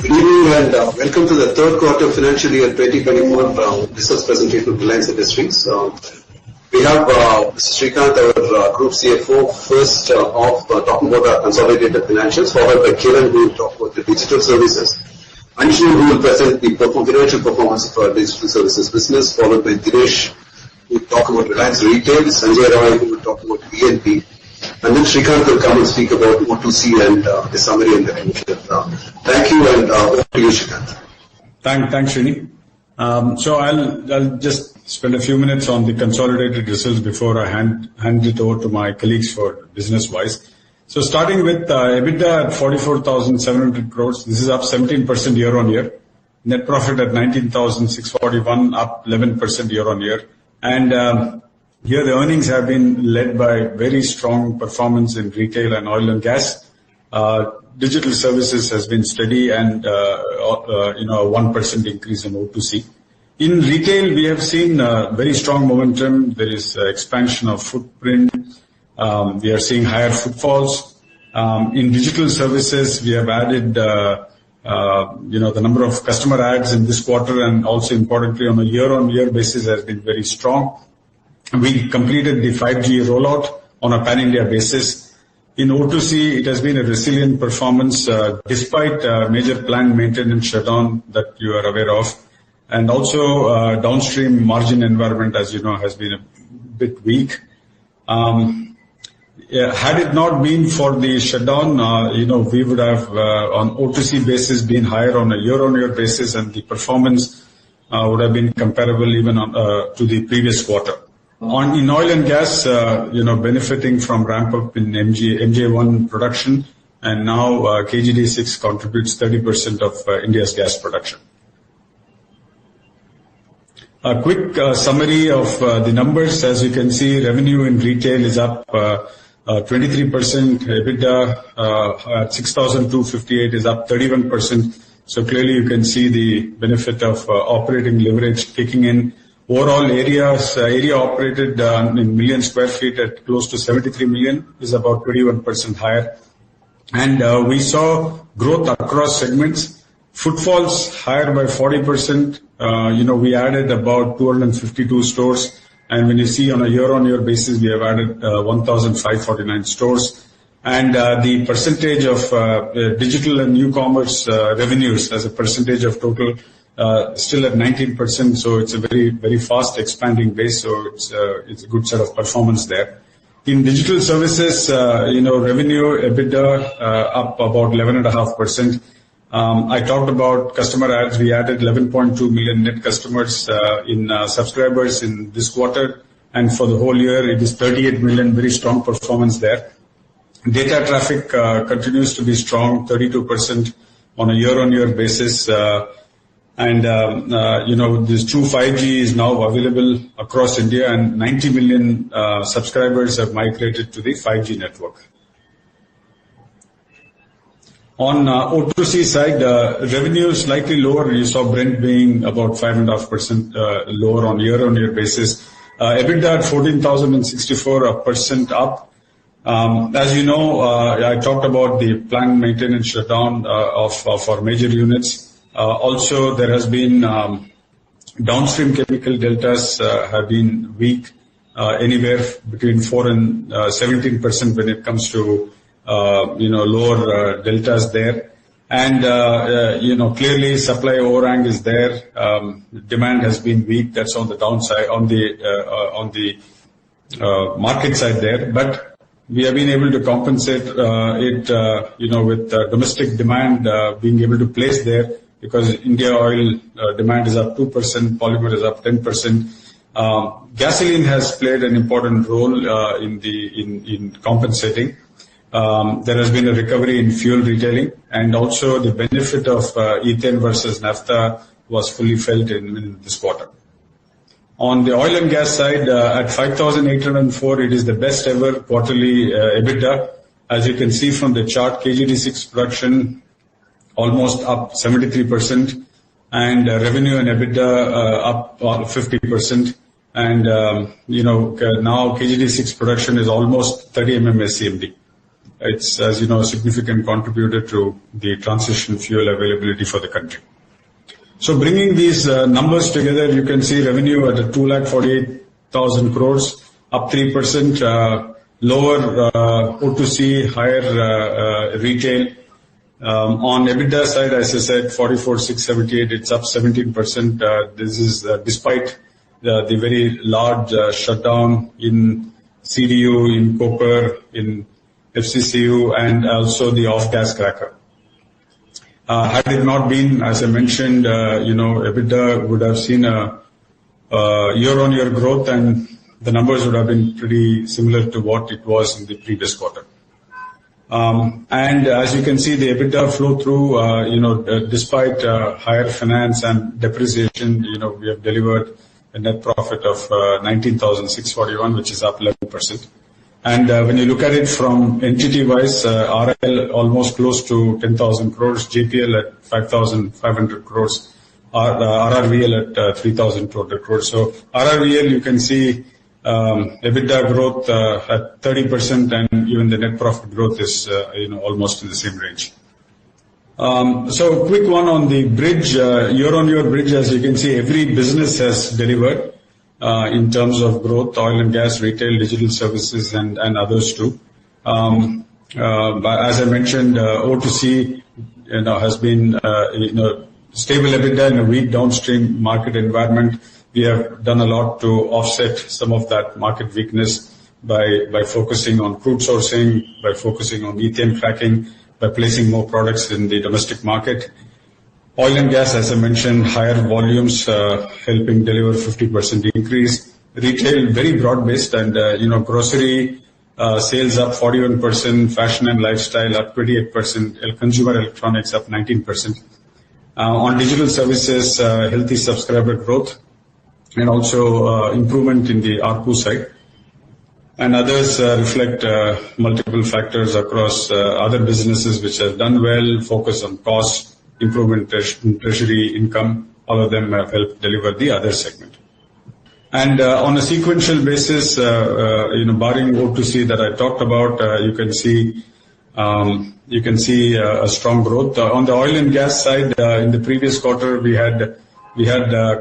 Good evening and welcome to the third quarter financial year 2024 business presentation of Reliance Industries. We have Mr. Srikanth, our Group CFO, first off talking about our consolidated financials, followed by Kiran, who will talk about the digital services. Anshu, who will present the financial performance of our digital services business, followed by Dinesh, who will talk about Reliance Retail, Sanjay Roy, who will talk about BNP, and then Srikanth will come and speak about O2C and the summary and the conclusion. Thank you, and over to you, Srikanth. Thanks, Srini. So I'll just spend a few minutes on the consolidated results before I hand it over to my colleagues for business-wise. So starting with EBITDA at 44,700 crores, this is up 17% year-on-year. Net profit at 19,641, up 11% year-on-year. And here the earnings have been led by very strong performance in retail and oil and gas. Digital services has been steady and a 1% increase in O2C. In retail, we have seen very strong momentum. There is expansion of footprint. We are seeing higher footfalls. In digital services, we have added the number of customer adds in this quarter, and also importantly on a year-on-year basis has been very strong. We completed the 5G rollout on a pan-India basis. In O2C, it has been a resilient performance despite major planned maintenance shutdown that you are aware of. And also downstream margin environment, as you know, has been a bit weak. Had it not been for the shutdown, we would have on O2C basis been higher on a year-on-year basis, and the performance would have been comparable even to the previous quarter. In oil and gas, benefiting from ramp up in MJ1 production, and now KGD6 contributes 30% of India's gas production. A quick summary of the numbers. As you can see, revenue in retail is up 23%. EBITDA at 6,258 is up 31%. So clearly you can see the benefit of operating leverage kicking in. Overall area operated in million square feet at close to 73 million is about 21% higher. And we saw growth across segments. Footfalls higher by 40%. We added about 252 stores. And when you see on a year-on-year basis, we have added 1,549 stores. And the percentage of digital and new commerce revenues as a percentage of total still at 19%, so it's a very, very fast expanding base, so it's a good set of performance there. In digital services, revenue, EBITDA up about 11.5%. I talked about customer adds. We added 11.2 million net customers in subscribers in this quarter, and for the whole year it is 38 million, very strong performance there. Data traffic continues to be strong, 32% on a year-on-year basis. This true 5G is now available across India, and 90 million subscribers have migrated to the 5G network. On O2C side, revenue slightly lower. You saw Brent being about 5.5% lower on year-on-year basis. EBITDA at 14,064, 1% up. As you know, I talked about the planned maintenance shutdown of our major units. Also, there has been downstream chemical deltas have been weak, anywhere between 4 and 17% when it comes to lower deltas there. And clearly supply overhang is there. Demand has been weak. That's on the downside, on the market side there. But we have been able to compensate with domestic demand being able to place there, because India oil demand is up 2%, polymer is up 10%. Gasoline has played an important role in compensating. There has been a recovery in fuel retailing, and also the benefit of ethane versus naphtha was fully felt in this quarter. On the oil and gas side, at 5,804, it is the best ever quarterly EBITDA. As you can see from the chart, KGD6 production almost up 73%, and revenue and EBITDA up 50%. And now KGD6 production is almost 30 SCMD. it's, as you know, a significant contributor to the transition fuel availability for the country. So bringing these numbers together, you can see revenue at 2,48,000 crores, up 3%, lower O2C, higher retail. On EBITDA side, as I said, 44,678, it's up 17%. This is despite the very large shutdown in CDU, in Koper, in FCCU, and also the off-gas cracker. Had it not been, as I mentioned, EBITDA would have seen a year-on-year growth, and the numbers would have been pretty similar to what it was in the previous quarter. And as you can see, the EBITDA flow through, despite higher finance and depreciation, we have delivered a net profit of 19,641, which is up 11%. And when you look at it from entity-wise, RL almost close to 10,000 crores, JPL at 5,500 crores, RRVL at 3,200 crores. So RRVL, you can see EBITDA growth at 30%, and even the net profit growth is almost in the same range. So quick one on the bridge, year-on-year bridge. As you can see, every business has delivered in terms of growth: oil and gas, retail, digital services, and others too. But as I mentioned, O2C has been stable EBITDA in a weak downstream market environment. We have done a lot to offset some of that market weakness by focusing on crude sourcing, by focusing on ethane cracking, by placing more products in the domestic market. Oil and gas, as I mentioned, higher volumes helping deliver 50% increase. Retail, very broad-based, and grocery sales up 41%, fashion and lifestyle up 28%, consumer electronics up 19%. On digital services, healthy subscriber growth, and also improvement in the ARPU side. And others reflect multiple factors across other businesses which have done well, focus on cost, improvement in treasury income. All of them have helped deliver the other segment. And on a sequential basis, barring O2C that I talked about, you can see a strong growth. On the oil and gas side, in the previous quarter, we had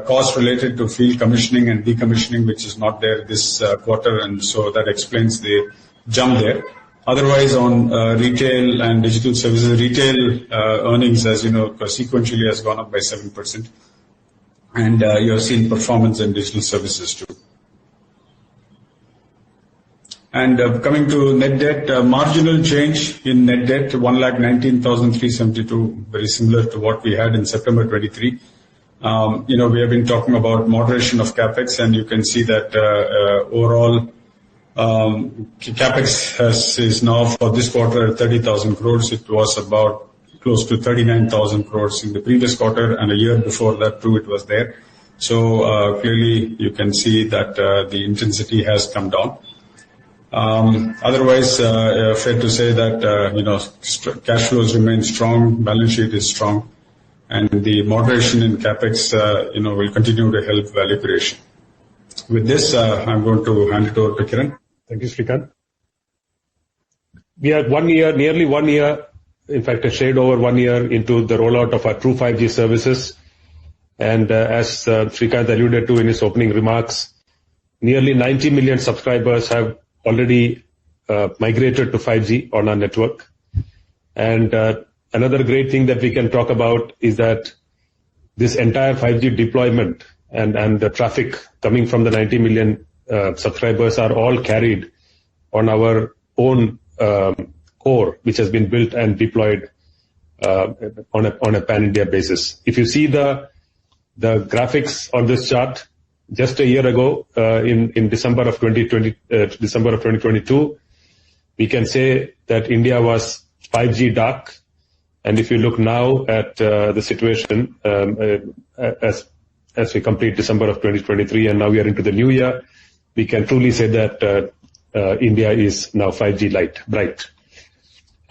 costs related to field commissioning and decommissioning, which is not there this quarter, and so that explains the jump there. Otherwise, on retail and digital services, retail earnings, as you know, sequentially has gone up by 7%. And you have seen performance in digital services too. And coming to net debt, marginal change in net debt, 1,19,372, very similar to what we had in September 23. We have been talking about moderation of capex, and you can see that overall capex is now for this quarter at 30,000 crores. It was about close to 39,000 crores in the previous quarter, and a year before that too it was there. So clearly you can see that the intensity has come down. Otherwise, fair to say that cash flows remain strong, balance sheet is strong, and the moderation in capex will continue to help value creation. With this, I'm going to hand it over to Kiran. Thank you, Srikanth. We are nearly 1 year, in fact, a shade over 1 year into the rollout of our true 5G services. And as Srikanth alluded to in his opening remarks, nearly 90 million subscribers have already migrated to 5G on our network. And another great thing that we can talk about is that this entire 5G deployment and the traffic coming from the 90 million subscribers are all carried on our own core, which has been built and deployed on a pan-India basis. If you see the graphics on this chart, just a year ago, in December of 2022, we can say that India was 5G dark. And if you look now at the situation as we complete December of 2023, and now we are into the new year, we can truly say that India is now 5G bright.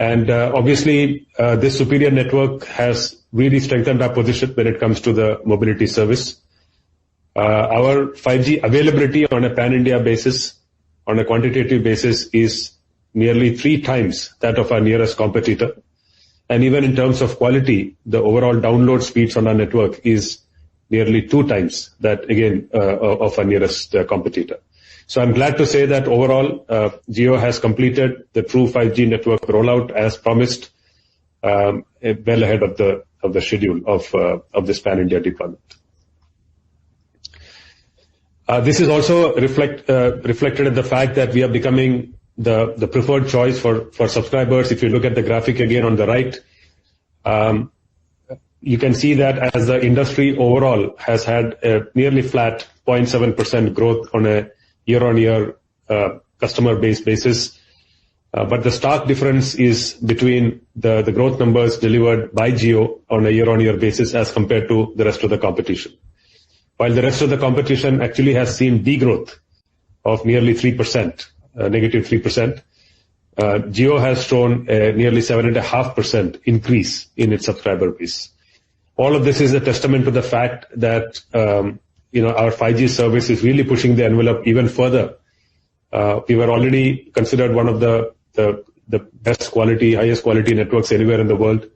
And obviously, this superior network has really strengthened our position when it comes to the mobility service. Our 5G availability on a pan-India basis, on a quantitative basis, is nearly 3 times that of our nearest competitor. And even in terms of quality, the overall download speeds on our network is nearly 2 times that, again, of our nearest competitor. So I'm glad to say that overall, Jio has completed the true 5G network rollout as promised, well ahead of the schedule of this pan-India deployment. This is also reflected in the fact that we are becoming the preferred choice for subscribers. If you look at the graphic again on the right, you can see that as the industry overall has had a nearly flat 0.7% growth on a year-on-year customer base basis. But the stark difference is between the growth numbers delivered by Jio on a year-on-year basis as compared to the rest of the competition. While the rest of the competition actually has seen degrowth of nearly 3%, negative 3%, Jio has shown a nearly 7.5% increase in its subscriber base. All of this is a testament to the fact that our 5G service is really pushing the envelope even further. We were already considered one of the best quality, highest quality networks anywhere in the world.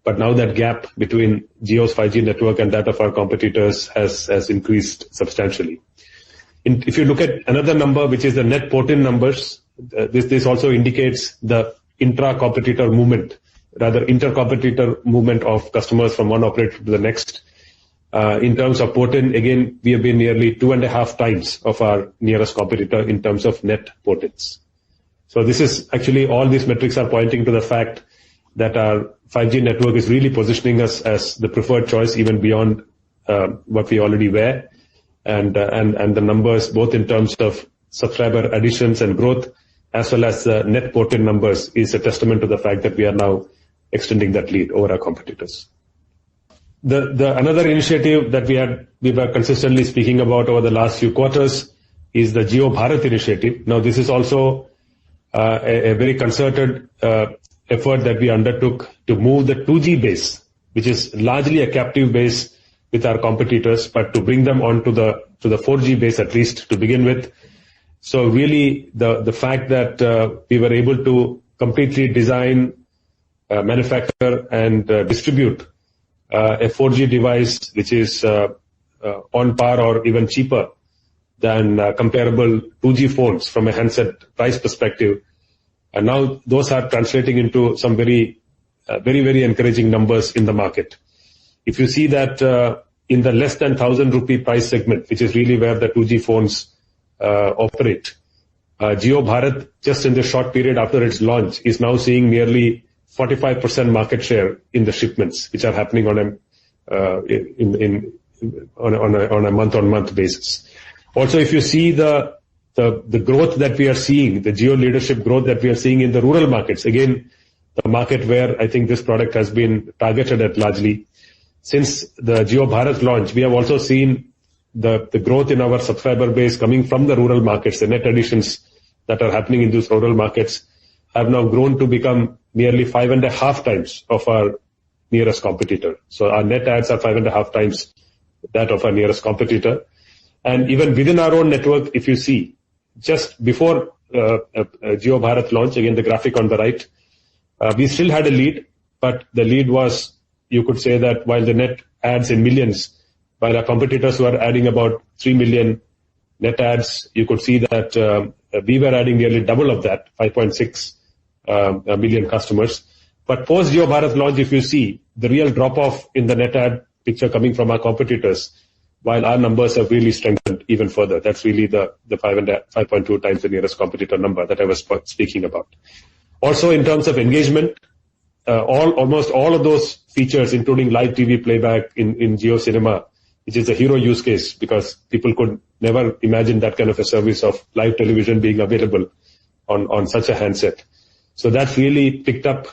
But now that gap between Jio's 5G network and that of our competitors has increased substantially. If you look at another number, which is the net port-in numbers, this also indicates the intra-competitor movement, rather inter-competitor movement of customers from one operator to the next. In terms of port-in, again, we have been nearly 2.5 times of our nearest competitor in terms of net port-ins. So this is actually, all these metrics are pointing to the fact that our 5G network is really positioning us as the preferred choice even beyond what we already were. And the numbers, both in terms of subscriber additions and growth, as well as the net port-in numbers, is a testament to the fact that we are now extending that lead over our competitors. The another initiative that we were consistently speaking about over the last few quarters is the Jio Bharat initiative. Now, this is also a very concerted effort that we undertook to move the 2G base, which is largely a captive base with our competitors, but to bring them onto the 4G base at least to begin with. So really, the fact that we were able to completely design, manufacture, and distribute a 4G device which is on par or even cheaper than comparable 2G phones from a handset price perspective. And now those are translating into some very encouraging numbers in the market. If you see that in the less than 1,000 rupee price segment, which is really where the 2G phones operate, Jio Bharat, just in the short period after its launch, is now seeing nearly 45% market share in the shipments, which are happening on a month-on-month basis. Also, if you see the growth that we are seeing, the Jio leadership growth that we are seeing in the rural markets, again, the market where I think this product has been targeted at largely. Since the Jio Bharat launch, we have also seen the growth in our subscriber base coming from the rural markets. The net additions that are happening in those rural markets have now grown to become nearly 5.5 times of our nearest competitor. So our net adds are 5.5 times that of our nearest competitor. And even within our own network, if you see, just before Jio Bharat launch, again, the graphic on the right, we still had a lead, but the lead was, you could say that while the net adds in millions, while our competitors were adding about 3 million net adds, you could see that we were adding nearly double of that, 5.6 million customers. But post Jio Bharat launch, if you see the real drop-off in the net add picture coming from our competitors, while our numbers have really strengthened even further. That's really the 5.2 times the nearest competitor number that I was speaking about. Also, in terms of engagement, almost all of those features, including live TV playback in Jio Cinema, which is a hero use case because people could never imagine that kind of a service of live television being available on such a handset. So that's really picked up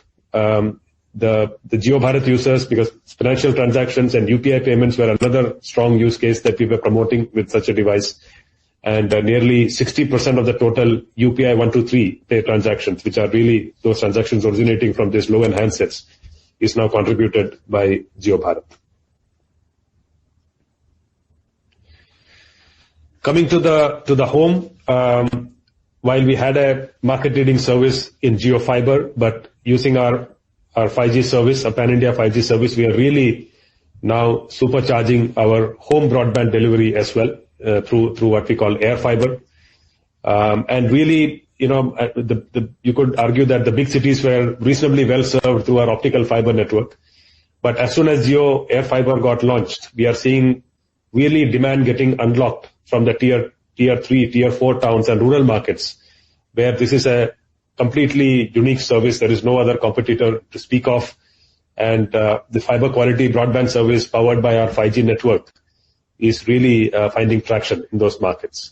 the Jio Bharat users, because financial transactions and UPI payments were another strong use case that we were promoting with such a device. And nearly 60% of the total UPI 123 pay transactions, which are really those transactions originating from these low-end handsets, is now contributed by Jio Bharat. Coming to the home, while we had a market-leading service in Jio Fiber, but using our 5G service, a pan-India 5G service, we are really now supercharging our home broadband delivery as well through what we call air fiber. And really, you could argue that the big cities were reasonably well served through our optical fiber network. But as soon as Jio Air Fiber got launched, we are seeing really demand getting unlocked from the tier 3, tier 4 towns and rural markets, where this is a completely unique service. There is no other competitor to speak of. And the fiber quality broadband service powered by our 5G network is really finding traction in those markets.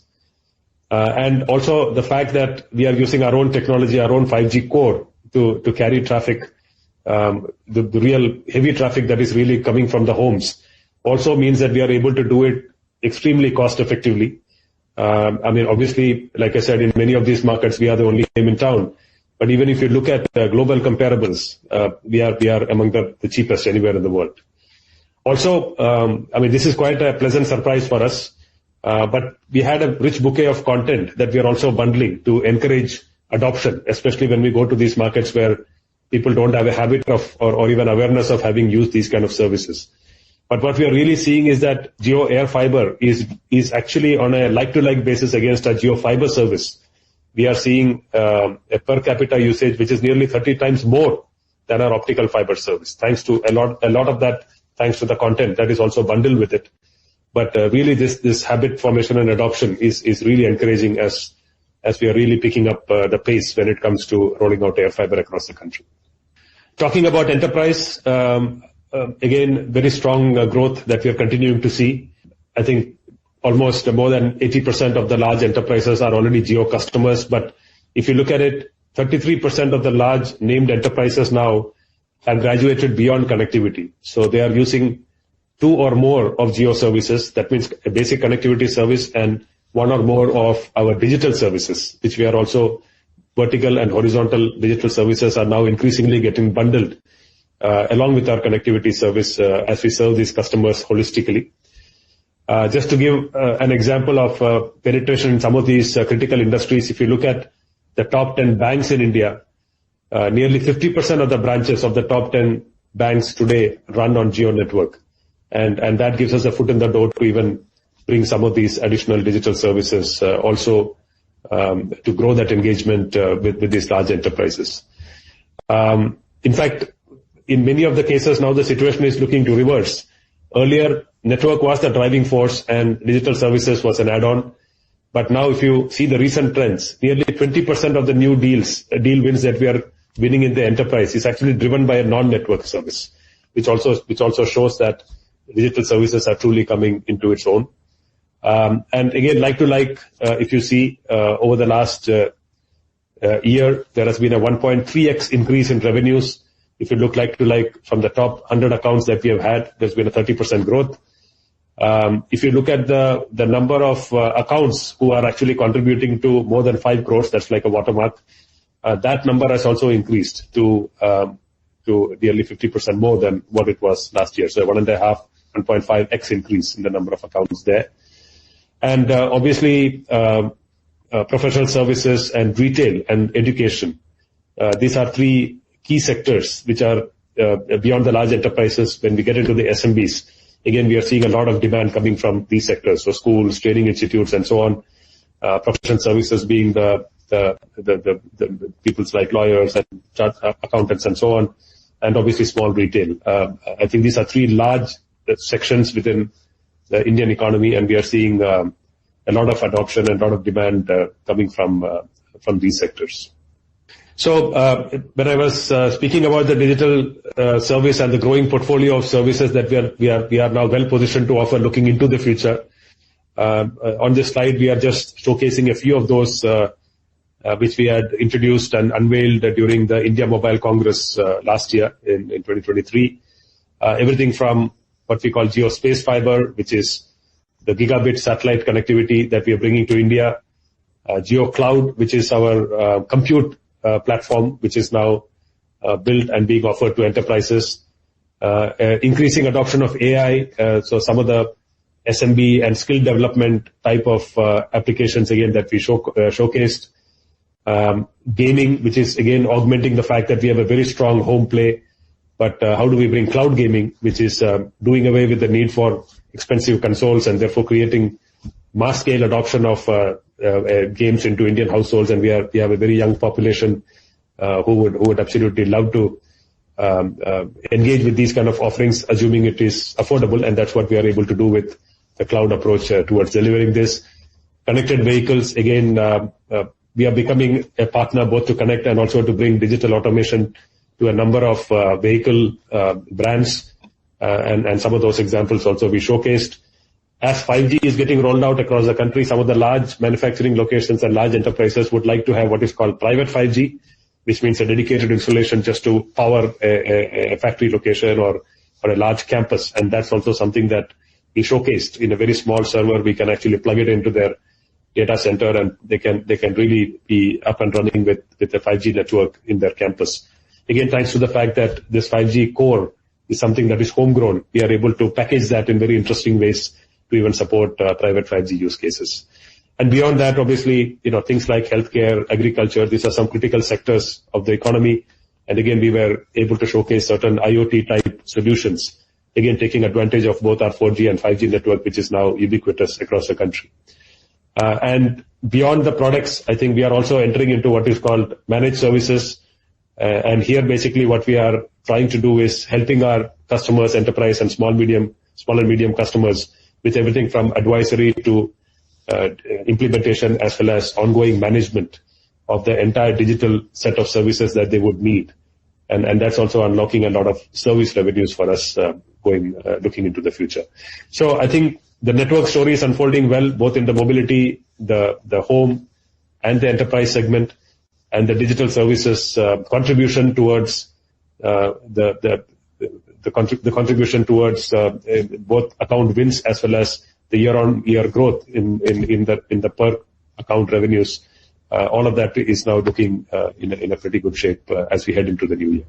And also the fact that we are using our own technology, our own 5G core to carry traffic, the real heavy traffic that is really coming from the homes, also means that we are able to do it extremely cost effectively. Obviously, like I said, in many of these markets, we are the only game in town. But even if you look at global comparables, we are among the cheapest anywhere in the world. Also, this is quite a pleasant surprise for us. But we had a rich bouquet of content that we are also bundling to encourage adoption, especially when we go to these markets where people don't have a habit of or even awareness of having used these kind of services. But what we are really seeing is that Jio Air Fiber is actually on a like-to-like basis against our Jio Fiber service. We are seeing a per capita usage which is nearly 30 times more than our optical fiber service, thanks to a lot of that, thanks to the content that is also bundled with it. But really this habit formation and adoption is really encouraging as we are really picking up the pace when it comes to rolling out air fiber across the country. Talking about enterprise, again, very strong growth that we are continuing to see. I think almost more than 80% of the large enterprises are already Jio customers. But if you look at it, 33% of the large named enterprises now have graduated beyond connectivity. So they are using 2 or more of Jio services. That means a basic connectivity service and 1 or more of our digital services, which we are also vertical and horizontal digital services are now increasingly getting bundled along with our connectivity service as we serve these customers holistically. Just to give an example of penetration in some of these critical industries, if you look at the top 10 banks in India, nearly 50% of the branches of the top 10 banks today run on Jio network. And that gives us a foot in the door to even bring some of these additional digital services also to grow that engagement with these large enterprises. In fact, in many of the cases now the situation is looking to reverse. Earlier, network was the driving force and digital services was an add-on. But now if you see the recent trends, nearly 20% of the new deal wins that we are winning in the enterprise is actually driven by a non-network service, which also shows that digital services are truly coming into its own. And again, if you see over the last year, there has been a 1.3x increase in revenues. If you look from the top 100 accounts that we have had, there's been a 30% growth. If you look at the number of accounts who are actually contributing to more than 5 crores, that's like a watermark. That number has also increased to nearly 50% more than what it was last year. So 1.5x increase in the number of accounts there. And obviously, professional services and retail and education. These are 3 key sectors which are beyond the large enterprises. When we get into the SMBs, again, we are seeing a lot of demand coming from these sectors. So schools, training institutes, and so on. Professional services being the people's like lawyers and accountants and so on. And obviously small retail. I think these are 3 large sections within the Indian economy, and we are seeing a lot of adoption and a lot of demand coming from these sectors. So when I was speaking about the digital service and the growing portfolio of services that we are now well positioned to offer looking into the future, on this slide we are just showcasing a few of those which we had introduced and unveiled during the India Mobile Congress last year in 2023. Everything from what we call Jio Space Fiber, which is the gigabit satellite connectivity that we are bringing to India. Jio Cloud, which is our compute platform, which is now built and being offered to enterprises. Increasing adoption of AI, so some of the SMB and skill development type of applications again that we showcased. gaming, which is again augmenting the fact that we have a very strong home play. But how do we bring cloud gaming, which is doing away with the need for expensive consoles and therefore creating mass scale adoption of games into Indian households, and we have a very young population who would absolutely love to engage with these kind of offerings, assuming it is affordable, and that's what we are able to do with the cloud approach towards delivering this. Connected vehicles, again, we are becoming a partner both to connect and also to bring digital automation to a number of vehicle brands, and some of those examples also we showcased. As 5G is getting rolled out across the country, some of the large manufacturing locations and large enterprises would like to have what is called private 5G, which means a dedicated installation just to power a factory location or a large campus. And that's also something that we showcased in a very small server. We can actually plug it into their data center, and they can really be up and running with a 5G network in their campus. Again, thanks to the fact that this 5G core is something that is homegrown, we are able to package that in very interesting ways to even support private 5G use cases. And beyond that, obviously, things like healthcare, agriculture, these are some critical sectors of the economy. And again, we were able to showcase certain IoT type solutions, again, taking advantage of both our 4G and 5G network, which is now ubiquitous across the country. And beyond the products, I think we are also entering into what is called managed services. And here, basically, what we are trying to do is helping our customers, enterprise and small and medium customers with everything from advisory to implementation as well as ongoing management of the entire digital set of services that they would need. And that's also unlocking a lot of service revenues for us looking into the future. So I think the network story is unfolding well, both in the mobility, the home and the enterprise segment, and the digital services contribution towards the contribution towards both account wins as well as the year-on-year growth in the per account revenues. All of that is now looking in a pretty good shape as we head into the new year.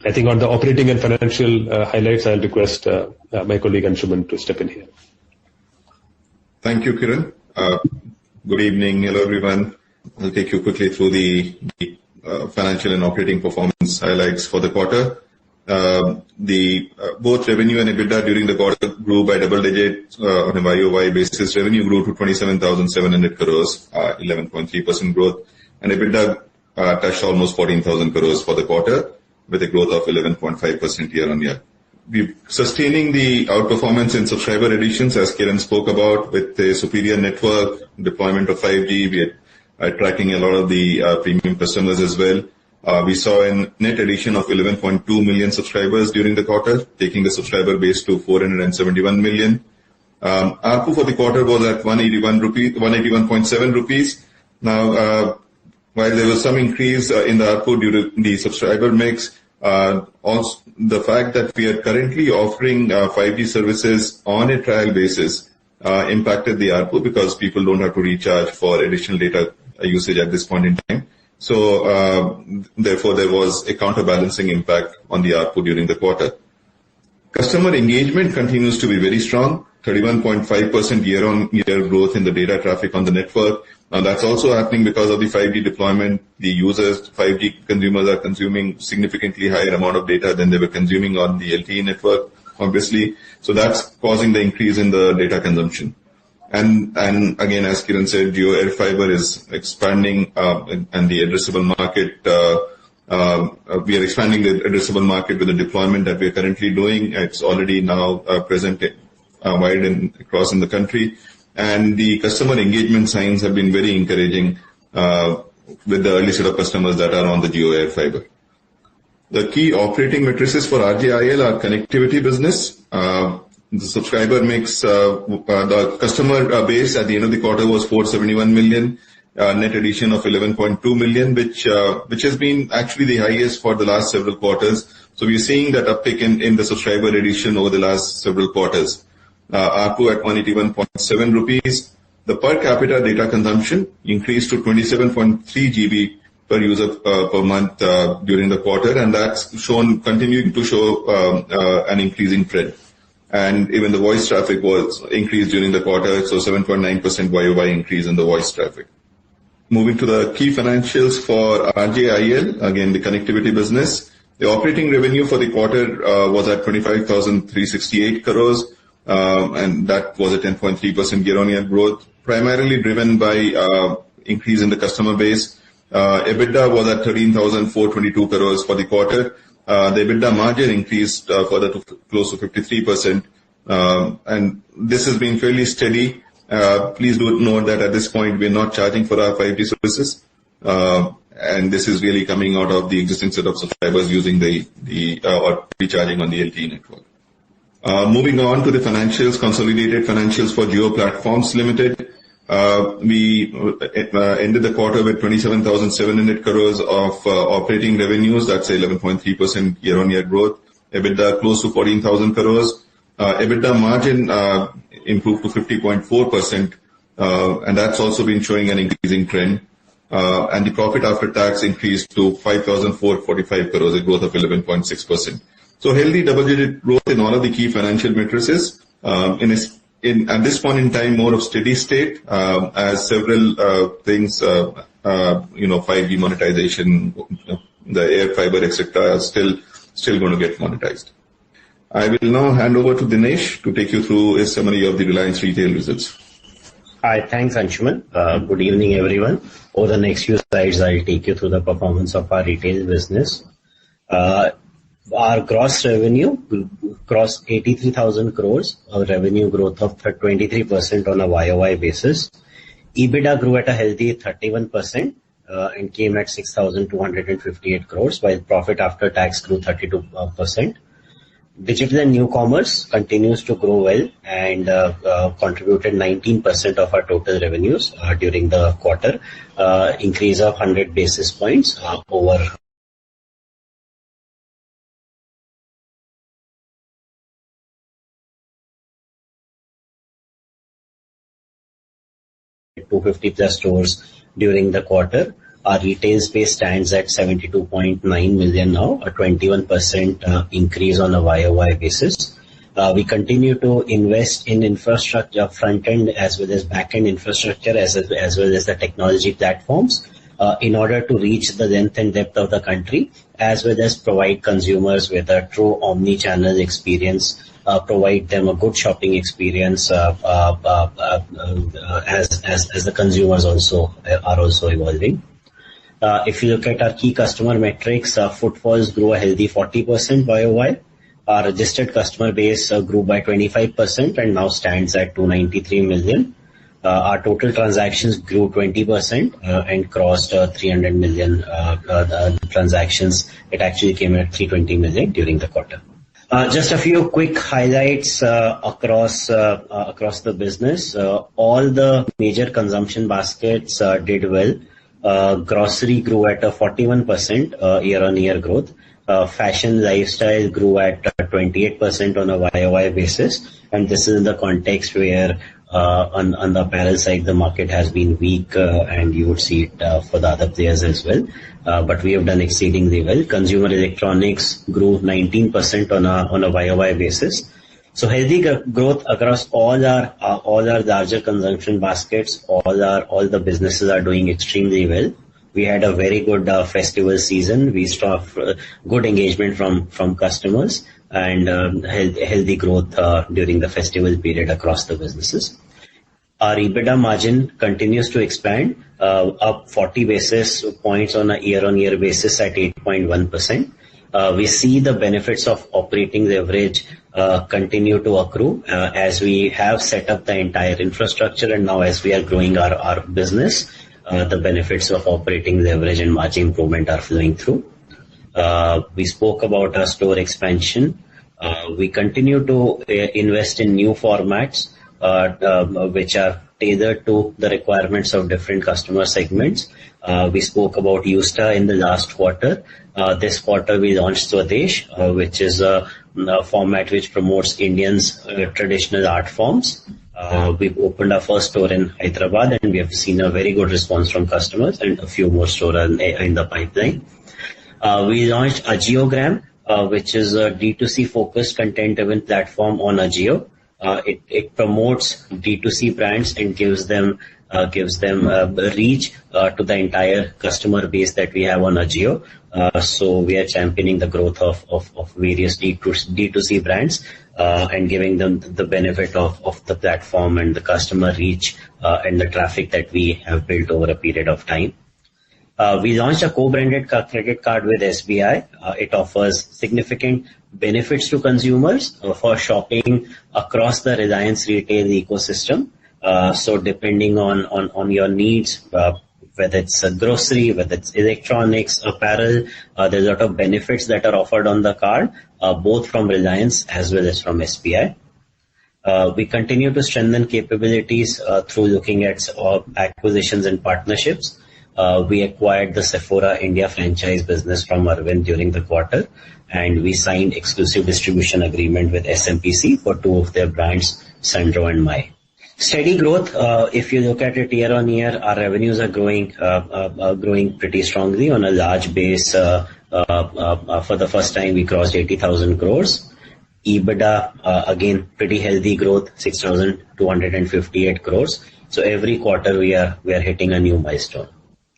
I think on the operating and financial highlights, I'll request my colleague Anshuman to step in here. Thank you, Kiran. Good evening. Hello, everyone. I'll take you quickly through the financial and operating performance highlights for the quarter. Both revenue and EBITDA during the quarter grew by double digit on a YOY basis. Revenue grew to 27,700 crores, 11.3% growth, and EBITDA touched almost 14,000 crores for the quarter with a growth of 11.5% year on year. We're sustaining the outperformance in subscriber additions, as Kiran spoke about, with a superior network deployment of 5G. We are tracking a lot of the premium customers as well. We saw a net addition of 11.2 million subscribers during the quarter, taking the subscriber base to 471 million. ARPU for the quarter was at 181.7 rupees. Now, while there was some increase in the ARPU due to the subscriber mix, also the fact that we are currently offering 5G services on a trial basis impacted the ARPU because people don't have to recharge for additional data usage at this point in time. So, therefore, there was a counterbalancing impact on the ARPU during the quarter. Customer engagement continues to be very strong, 31.5% year-on-year growth in the data traffic on the network. Now, that's also happening because of the 5G deployment. The users, 5G consumers, are consuming significantly higher amount of data than they were consuming on the LTE network, obviously. So that's causing the increase in the data consumption. And again, as Kiran said, Jio Air Fiber is expanding, and the addressable market, we are expanding the addressable market with the deployment that we are currently doing. It's already now present wide and across in the country. And the customer engagement signs have been very encouraging with the early set of customers that are on the Jio Air Fiber. The key operating matrices for RJIL are connectivity business. The subscriber mix, the customer base at the end of the quarter was 471 million, net addition of 11.2 million, which has been actually the highest for the last several quarters. So we're seeing that uptick in the subscriber addition over the last several quarters. ARPU at 181.7 rupees. The per capita data consumption increased to 27.3 GB per user per month during the quarter, and that's continuing to show an increasing trend. And even the voice traffic was increased during the quarter, so 7.9% YOY increase in the voice traffic. Moving to the key financials for RJIL, again, the connectivity business. The operating revenue for the quarter was at 25,368 crores, and that was a 10.3% year-on-year growth, primarily driven by increase in the customer base. EBITDA was at 13,422 crores for the quarter. The EBITDA margin increased further to close to 53%, and this has been fairly steady. Please do note that at this point we're not charging for our 5G services, and this is really coming out of the existing set of subscribers using or recharging on the LTE network. Moving on to the financials, consolidated financials for Jio Platforms Limited. We ended the quarter with 27,700 crores of operating revenues. That's 11.3% year-on-year growth. EBITDA close to 14,000 crores. EBITDA margin improved to 50.4%, and that's also been showing an increasing trend. And the profit after tax increased to 5,445 crores, a growth of 11.6%. So healthy double-digit growth in all of the key financial metrics. At this point in time, more of steady state, as several things, 5G monetization, the air fiber, etc., are still going to get monetized. I will now hand over to Dinesh to take you through a summary of the Reliance Retail results. Hi, thanks, Anshuman. Good evening, everyone. Over the next few slides, I'll take you through the performance of our retail business. Our gross revenue crossed 83,000 crores, a revenue growth of 23% on a YOY basis. EBITDA grew at a healthy 31% and came at 6,258 crores, while profit after tax grew 32%. Digital and new commerce continues to grow well and contributed 19% of our total revenues during the quarter, increase of 100 basis points over 250 plus stores during the quarter. Our retail space stands at 72.9 million now, a 21% increase on a YOY basis. We continue to invest in infrastructure, front-end as well as back-end infrastructure, as well as the technology platforms, in order to reach the length and depth of the country, as well as provide consumers with a true omni-channel experience, provide them a good shopping experience, as the consumers are also evolving. If you look at our key customer metrics, footfalls grew a healthy 40% YOY. Our registered customer base grew by 25% and now stands at 293 million. Our total transactions grew 20% and crossed 300 million transactions. It actually came at 320 million during the quarter. Just a few quick highlights across the business. All the major consumption baskets did well. Grocery grew at a 41% year-on-year growth. Fashion lifestyle grew at 28% on a YOY basis, and this is in the context where on the apparel side the market has been weak, and you would see it for the other players as well. But we have done exceedingly well. Consumer electronics grew 19% on a YOY basis. So healthy growth across all our larger consumption baskets. All the businesses are doing extremely well. We had a very good festival season. We saw good engagement from customers and healthy growth during the festival period across the businesses. Our EBITDA margin continues to expand, up 40 basis points on a year-on-year basis at 8.1%. We see the benefits of operating leverage continue to accrue as we have set up the entire infrastructure, and now as we are growing our business, the benefits of operating leverage and margin improvement are flowing through. We spoke about our store expansion. We continue to invest in new formats which are tailored to the requirements of different customer segments. We spoke about Yusta in the last quarter. This quarter we launched Swadesh, which is a format which promotes Indians' traditional art forms. We've opened our first store in Hyderabad, and we have seen a very good response from customers, and a few more stores in the pipeline. We launched Ajiogram, which is a D2C focused content-driven platform on Ajio. It promotes D2C brands and gives them reach to the entire customer base that we have on Ajio. So we are championing the growth of various D2C brands and giving them the benefit of the platform and the customer reach and the traffic that we have built over a period of time. We launched a co-branded credit card with SBI. It offers significant benefits to consumers for shopping across the Reliance retail ecosystem. So depending on your needs, whether it's a grocery, whether it's electronics, apparel, there's a lot of benefits that are offered on the card, both from Reliance as well as from SBI. We continue to strengthen capabilities through looking at acquisitions and partnerships. We acquired the Sephora India franchise business from Arvind during the quarter, and we signed exclusive distribution agreement with SMPC for 2 of their brands, Sandro and Mai. Steady growth. If you look at it year on year, our revenues are growing pretty strongly on a large base. For the first time, we crossed 80,000 crores. EBITDA, again, pretty healthy growth, 6,258 crores. So every quarter we are hitting a new milestone.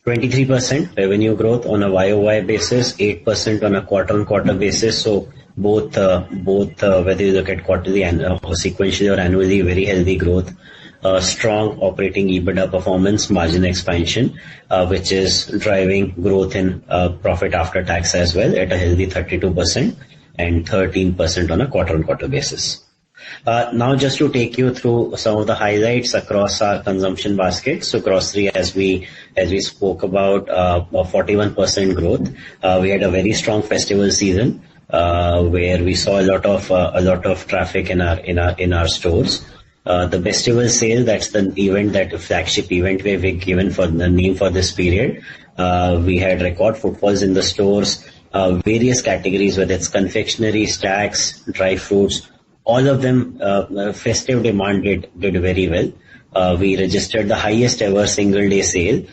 23% revenue growth on a YOY basis, 8% on a quarter-on-quarter basis. So both whether you look at quarterly and sequentially or annually, very healthy growth. Strong operating EBITDA performance, margin expansion, which is driving growth in profit after tax as well at a healthy 32% and 13% on a quarter-on-quarter basis. Now just to take you through some of the highlights across our consumption basket. So grocery, as we spoke about, 41% growth. We had a very strong festival season where we saw a lot of traffic in our stores. The festival sale, that's the event, that flagship event we've given for the name for this period. We had record footfalls in the stores, various categories, whether it's confectionery, snacks, dry fruits, all of them, festive demand did very well. We registered the highest ever single day sale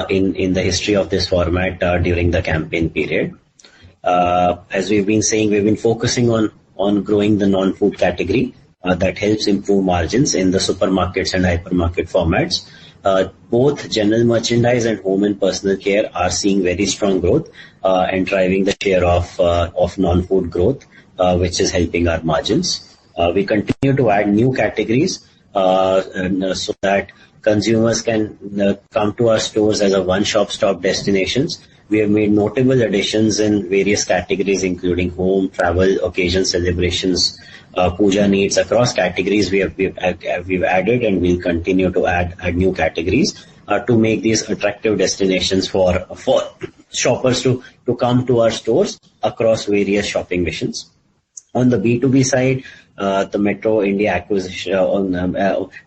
in the history of this format during the campaign period. As we've been saying, we've been focusing on growing the non-food category. That helps improve margins in the supermarkets and hypermarket formats. Both general merchandise and home and personal care are seeing very strong growth and driving the share of non-food growth, which is helping our margins. We continue to add new categories so that consumers can come to our stores as a one-stop destinations. We have made notable additions in various categories, including home, travel, occasion celebrations, puja needs. Across categories, we've added and we'll continue to add new categories to make these attractive destinations for shoppers to come to our stores across various shopping missions. On the B2B side, the Metro India acquisition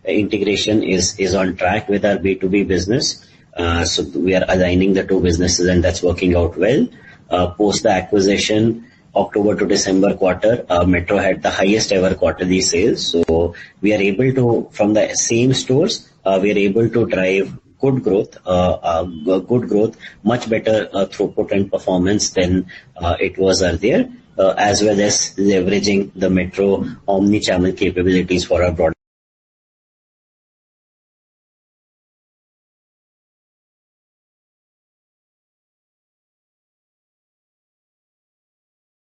integration is on track with our B2B business. So we are aligning the 2 businesses and that's working out well. Post the acquisition, October to December quarter, Metro had the highest ever quarterly sales. So we are able to, from the same stores, we are able to drive good growth, much better throughput and performance than it was earlier, as well as leveraging the Metro omni-channel capabilities for our broader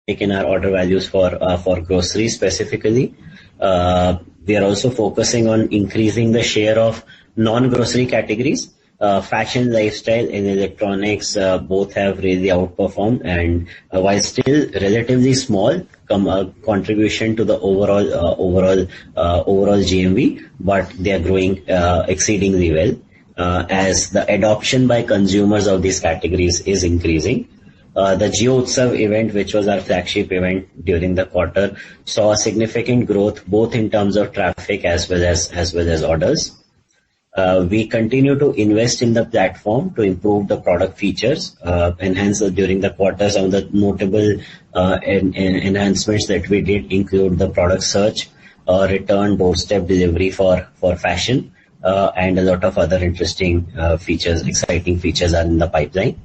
in our order values for groceries specifically. We are also focusing on increasing the share of non-grocery categories. Fashion, lifestyle and electronics both have really outperformed, and while still relatively small contribution to the overall GMV, but they are growing exceedingly well as the adoption by consumers of these categories is increasing. The Jio Utsav event, which was our flagship event during the quarter, saw a significant growth both in terms of traffic as well as orders. We continue to invest in the platform to improve the product features. Enhance during the quarter, some of the notable enhancements that we did include the product search, return, doorstep delivery for fashion, and a lot of other interesting exciting features are in the pipeline.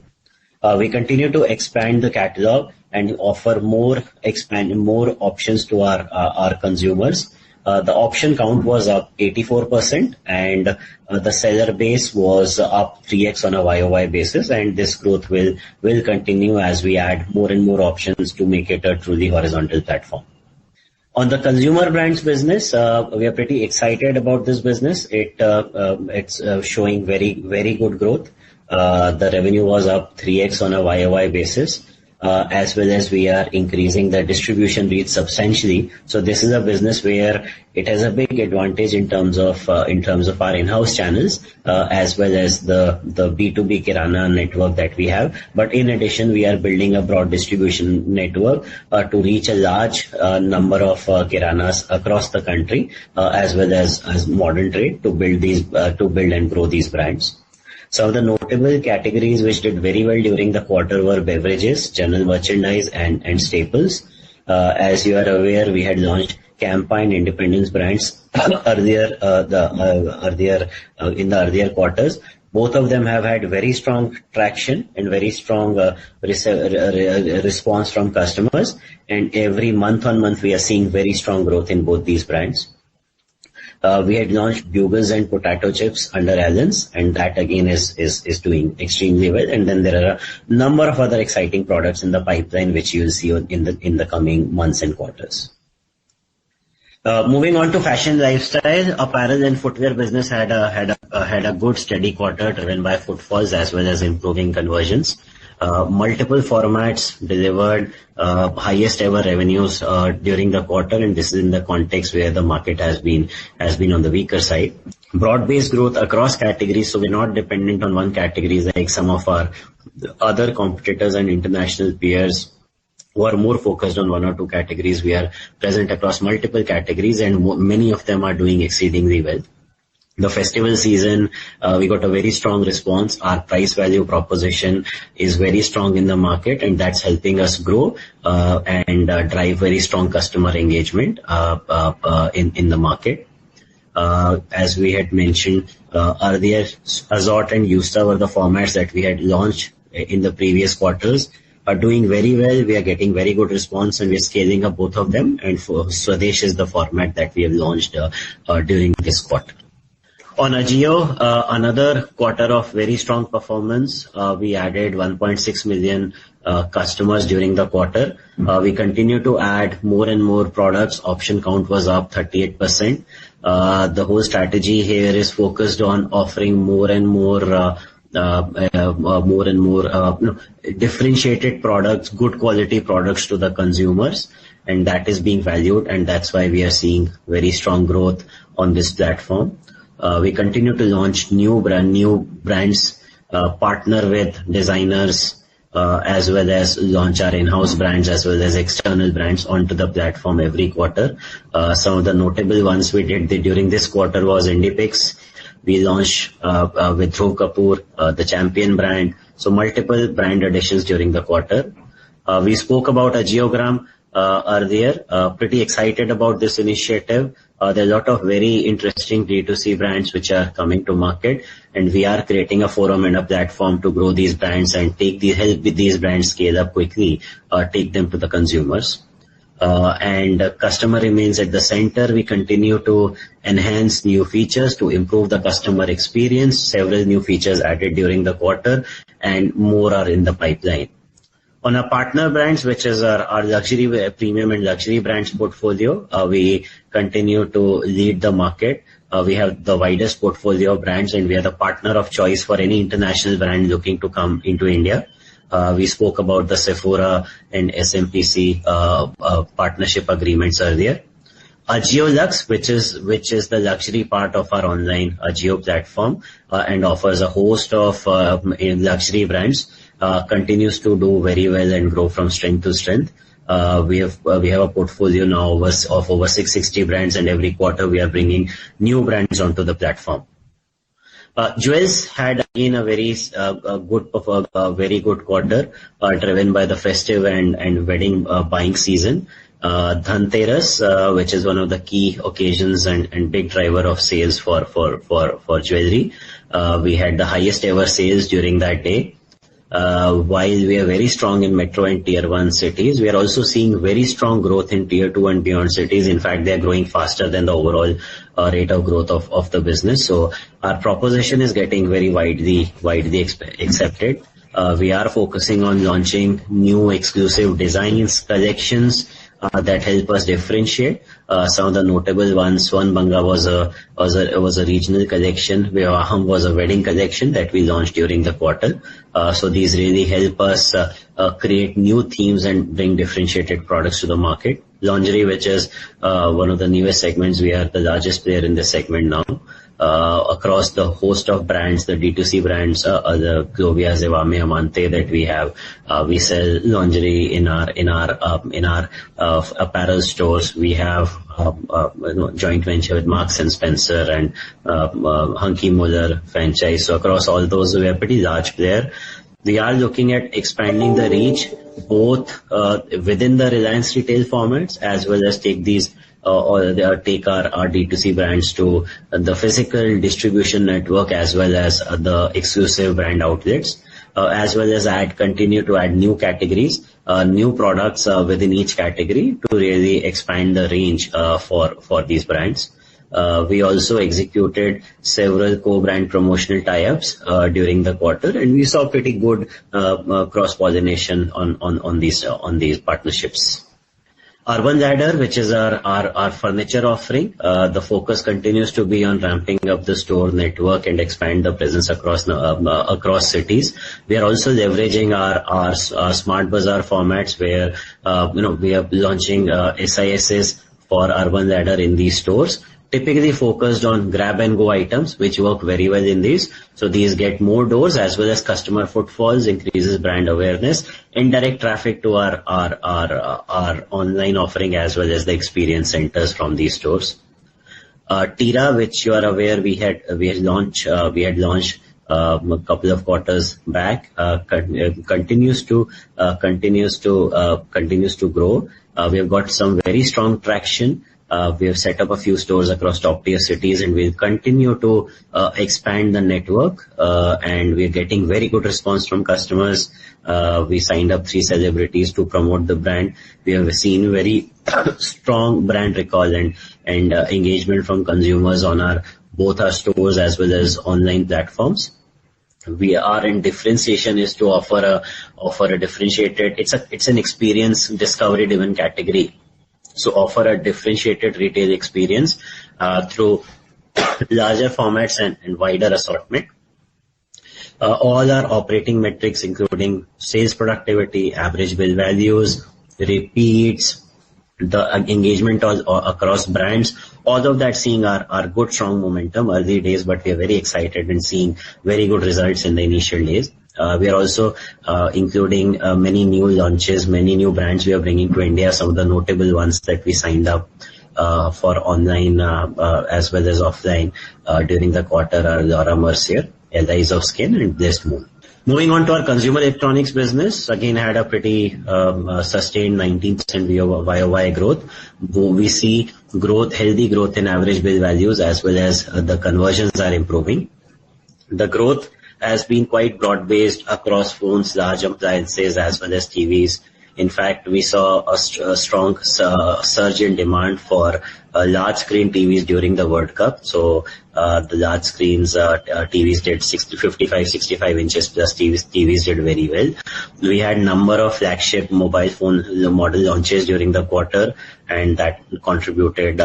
We continue to expand the catalog and offer more options to our consumers. The option count was up 84% and the seller base was up 3x on a YOY basis, and this growth will continue as we add more and more options to make it a truly horizontal platform. On the consumer brands business, we are pretty excited about this business. It's showing very good growth. The revenue was up 3x on a YOY basis, as well as we are increasing the distribution reach substantially. So this is a business where it has a big advantage in terms of our in-house channels, as well as the B2B Kirana network that we have. But in addition, we are building a broad distribution network to reach a large number of Kiranas across the country, as well as modern trade to build and grow these brands. Some of the notable categories which did very well during the quarter were beverages, general merchandise, and staples. As you are aware, we had launched Campaign Independence brands earlier in the earlier quarters. Both of them have had very strong traction and very strong response from customers. And every month on month, we are seeing very strong growth in both these brands. We had launched Bugles and potato chips under Allen's, and that again is doing extremely well. And then there are a number of other exciting products in the pipeline which you will see in the coming months and quarters. Moving on to fashion lifestyle, apparel and footwear business had a good steady quarter driven by footfalls as well as improving conversions. Multiple formats delivered highest ever revenues during the quarter, and this is in the context where the market has been on the weaker side. Broad-based growth across categories, so we're not dependent on one category like some of our other competitors and international peers who are more focused on one or two categories. We are present across multiple categories, and many of them are doing exceedingly well. The festival season, we got a very strong response. Our price value proposition is very strong in the market, and that's helping us grow and drive very strong customer engagement in the market. As we had mentioned earlier, Azort and Yusta were the formats that we had launched in the previous quarters, are doing very well. We are getting very good response, and we're scaling up both of them. And for Swadesh is the format that we have launched during this quarter. On Ajio, another quarter of very strong performance. We added 1.6 million customers during the quarter. We continue to add more and more products. Option count was up 38%. The whole strategy here is focused on offering more and more differentiated products, good quality products to the consumers, and that is being valued, and that's why we are seeing very strong growth on this platform. We continue to launch new brands, partner with designers, as well as launch our in-house brands as well as external brands onto the platform every quarter. Some of the notable ones we did during this quarter was Indipix. We launched with Dhruv Kapoor, the Champion brand. So multiple brand additions during the quarter. We spoke about Ajiogram earlier. Pretty excited about this initiative. There are a lot of very interesting D2C brands which are coming to market, and we are creating a forum and a platform to grow these brands and help with these brands scale up quickly, take them to the consumers. And customer remains at the center. We continue to enhance new features to improve the customer experience. Several new features added during the quarter, and more are in the pipeline. On our partner brands, which is our luxury, premium and luxury brands portfolio, we continue to lead the market. We have the widest portfolio of brands, and we are the partner of choice for any international brand looking to come into India. We spoke about the Sephora and SMPC partnership agreements earlier. Ajio Lux, which is the luxury part of our online Ajio platform, and offers a host of luxury brands, continues to do very well and grow from strength to strength. We have a portfolio now of over 660 brands, and every quarter we are bringing new brands onto the platform. Jewels had again a very good quarter, driven by the festive and wedding buying season. Dhanteras, which is one of the key occasions and big driver of sales for jewelry. We had the highest ever sales during that day. while we are very strong in metro and tier 1 cities, we are also seeing very strong growth in tier 2 and beyond cities. In fact, they are growing faster than the overall rate of growth of the business. So our proposition is getting very widely accepted. We are focusing on launching new exclusive designs, collections that help us differentiate. Some of the notable ones, Swan Banga was a regional collection, where Aham was a wedding collection that we launched during the quarter. So these really help us create new themes and bring differentiated products to the market. Lingerie, which is one of the newest segments, we are the largest player in this segment now. Across the host of brands, the D2C brands, the Clovia, Zivame, Amante that we have, we sell lingerie in our apparel stores. We have joint venture with Marks and Spencer and Hunky Muller franchise. So across all those, we are pretty large player. We are looking at expanding the reach both within the Reliance retail formats, as well as take these take our D2C brands to the physical distribution network, as well as the exclusive brand outlets, as well as continue to add new categories, new products within each category to really expand the range for these brands. We also executed several co-brand promotional tie-ups during the quarter, and we saw pretty good cross-pollination on these partnerships. Urban Ladder, which is our furniture offering, the focus continues to be on ramping up the store network and expand the presence across cities. We are also leveraging our Smart Bazaar formats, where we are launching SISs for Urban Ladder in these stores, typically focused on grab and go items, which work very well in these. So these get more doors, as well as customer footfalls, increases brand awareness, indirect traffic to our online offering, as well as the experience centers from these stores. Tira, which you are aware, we had launched a couple of quarters back, continues to grow. We have got some very strong traction. We have set up a few stores across top tier cities, and we'll continue to expand the network, and we're getting very good response from customers. We signed up 3 celebrities to promote the brand. We have seen very strong brand recall and engagement from consumers on both our stores as well as online platforms. We are in differentiation is to offer a differentiated, it's an experience discovery driven category. So offer a differentiated retail experience through larger formats and wider assortment. All our operating metrics, including sales productivity, average bill values, repeats, the engagement across brands, all of that seeing our good strong momentum, early days, but we are very excited and seeing very good results in the initial days. We are also including many new launches, many new brands we are bringing to India. Some of the notable ones that we signed up for online as well as offline during the quarter are Laura Mercier, Allies of Skin, and Blessed Moon. Moving on to our consumer electronics business, again had a pretty sustained 19% YOY growth. We see healthy growth in average bill values, as well as the conversions are improving. The growth has been quite broad-based across phones, large appliances, as well as TVs. In fact, we saw a strong surge in demand for large screen TVs during the World Cup. So the large screens TVs did 55, 65 inches plus TVs did very well. We had number of flagship mobile phone model launches during the quarter, and that contributed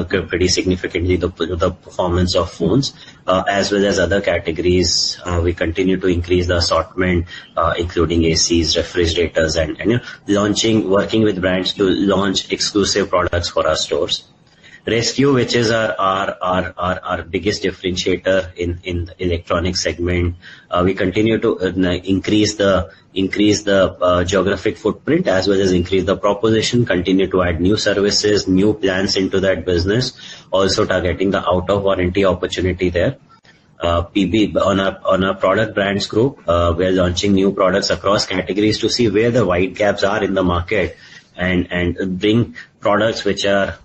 pretty significantly to the performance of phones, as well as other categories. We continue to increase the assortment, including ACs, refrigerators, and working with brands to launch exclusive products for our stores. Rescue, which is our biggest differentiator in the electronic segment, we continue to increase the geographic footprint, as well as increase the proposition, continue to add new services, new plans into that business, also targeting the out of warranty opportunity there. PB on our product brands group, we are launching new products across categories to see where the wide gaps are in the market, and bring products which are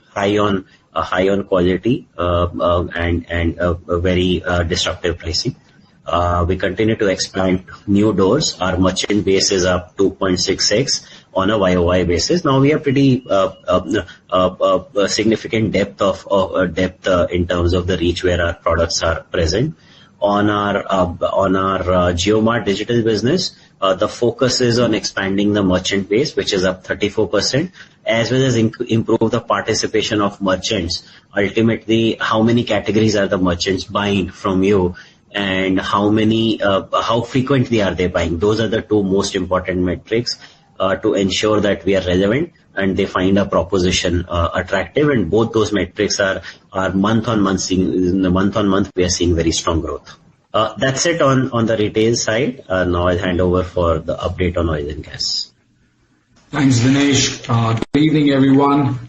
high on quality and very disruptive pricing. We continue to expand new doors. Our merchant base is up 2.6x on a YOY basis. Now we have pretty significant depth in terms of the reach where our products are present. On our JioMart digital business, the focus is on expanding the merchant base, which is up 34%, as well as improve the participation of merchants. Ultimately, how many categories are the merchants buying from you, and how frequently are they buying? Those are the two most important metrics to ensure that we are relevant and they find our proposition attractive. And both those metrics are month on month. We are seeing very strong growth. That's it on the retail side. Now I'll hand over for the update on oil and gas. Thanks, Dinesh. Good evening, everyone.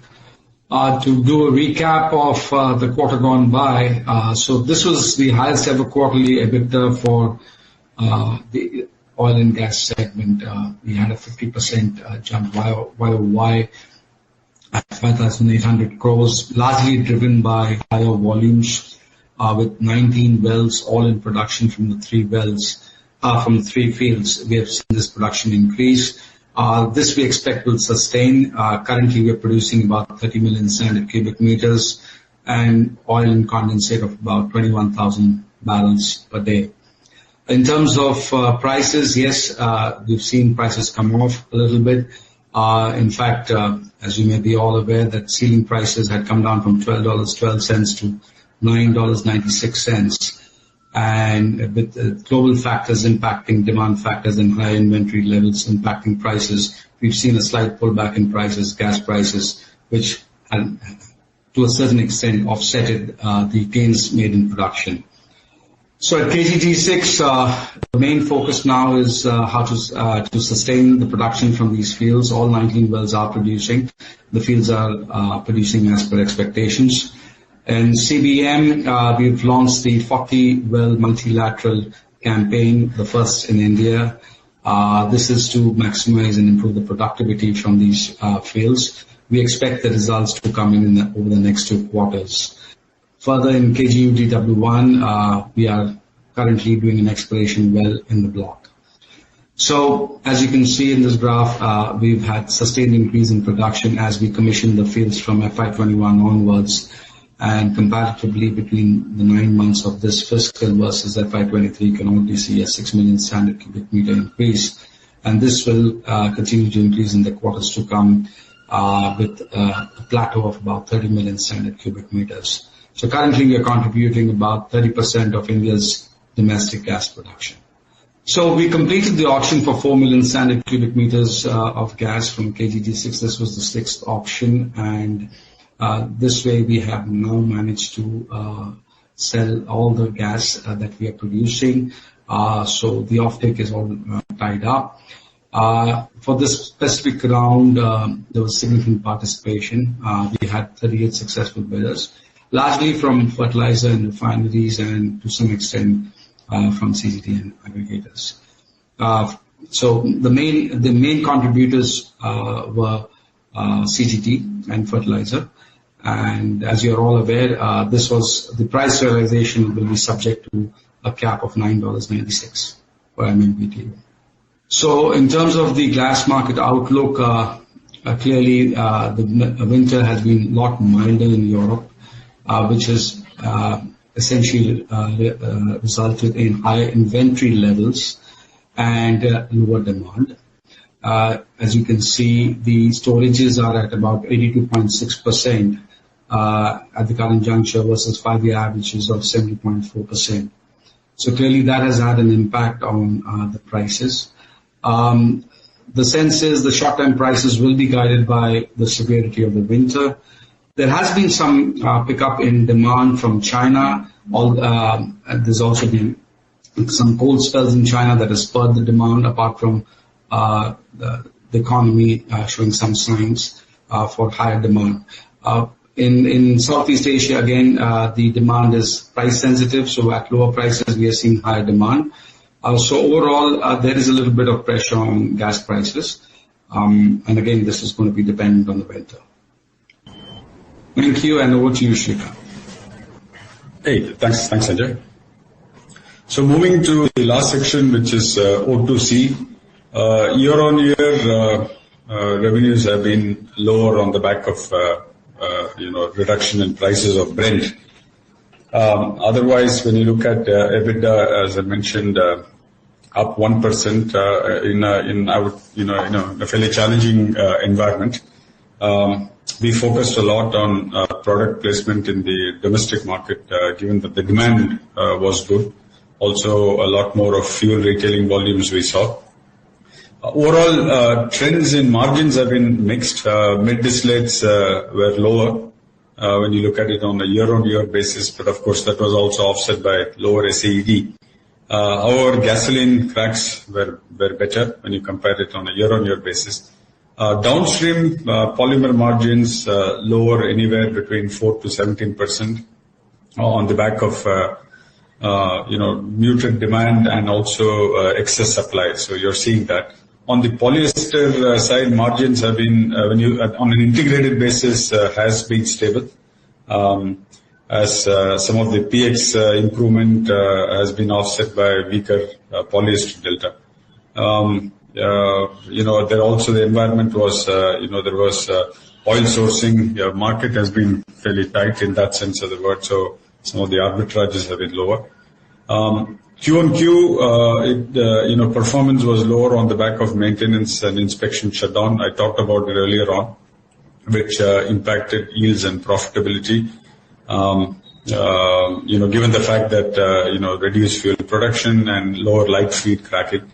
To do a recap of the quarter gone by, so this was the highest ever quarterly EBITDA for the oil and gas segment. We had a 50% jump YOY at 5,800 crores, largely driven by higher volumes with 19 wells all in production from the three fields. We have seen this production increase. This we expect will sustain. Currently, we are producing about 30 million standard cubic meters and oil and condensate of about 21,000 barrels per day. In terms of prices, yes, we've seen prices come off a little bit. In fact, as you may be all aware, that ceiling prices had come down from $12.12 to $9.96. And with global factors impacting demand factors and high inventory levels impacting prices, we've seen a slight pullback in prices, gas prices, which to a certain extent offsetted the gains made in production. So at KG-D6, the main focus now is how to sustain the production from these fields. All 19 wells are producing. The fields are producing as per expectations. In CBM, we've launched the 40-well multilateral campaign, the first in India. This is to maximize and improve the productivity from these fields. We expect the results to come in over the next 2 quarters. Further, in KGU-DW1, we are currently doing an exploration well in the block. So, as you can see in this graph, we've had sustained increase in production as we commission the fields from FY21 onwards. And comparatively between the 9 months of this fiscal versus FY23, you can already see a 6 million standard cubic meter increase. And this will continue to increase in the quarters to come with a plateau of about 30 million standard cubic meters. So currently we are contributing about 30% of India's domestic gas production. So we completed the auction for 4 million standard cubic meters of gas from KG-D6. This was the 6th auction, and this way we have now managed to sell all the gas that we are producing. So the offtake is all tied up. For this specific round, there was significant participation. We had 38 successful bidders, largely from fertilizer and refineries, and to some extent from CGT and aggregators. So the main contributors were CGT and fertilizer. And as you're all aware, the price realization will be subject to a cap of $9.96 per MMBTU. So in terms of the gas market outlook, clearly the winter has been a lot milder in Europe, which has essentially resulted in higher inventory levels and lower demand. As you can see, the storages are at about 82.6% at the current juncture versus 5-year averages of 70.4%. So clearly that has had an impact on the prices. The sense is the short-term prices will be guided by the severity of the winter. There has been some pickup in demand from China. There's also been some cold spells in China that has spurred the demand, apart from the economy showing some signs for higher demand. In Southeast Asia, again, the demand is price sensitive, so at lower prices we are seeing higher demand. So overall, there is a little bit of pressure on gas prices. And again, this is going to be dependent on the winter. Thank you, and over to you, Shrikant. Hey, thanks, Sanjay. So moving to the last section, which is O2C, year-on-year revenues have been lower on the back of reduction in prices of Brent. Otherwise, when you look at EBITDA, as I mentioned, up 1% in a fairly challenging environment. We focused a lot on product placement in the domestic market, given that the demand was good. Also, a lot more of fuel retailing volumes we saw. Overall, trends in margins have been mixed. Mid-distillates were lower when you look at it on a year-on-year basis, but of course that was also offset by lower SAED. However, gasoline cracks were better when you compare it on a year-on-year basis. Downstream polymer margins lower anywhere between 4 to 17% on the back of muted demand and also excess supply. So you're seeing that. On the polyester side, margins have been, on an integrated basis, has been stable. As some of the PX improvement has been offset by weaker polyester delta. There also the environment was, there was oil sourcing. Market has been fairly tight in that sense of the word, so some of the arbitrages have been lower. Q-on-Q, performance was lower on the back of maintenance and inspection shutdown. I talked about it earlier on, which impacted yields and profitability. Given the fact that, reduced fuel production and lower light feed cracking.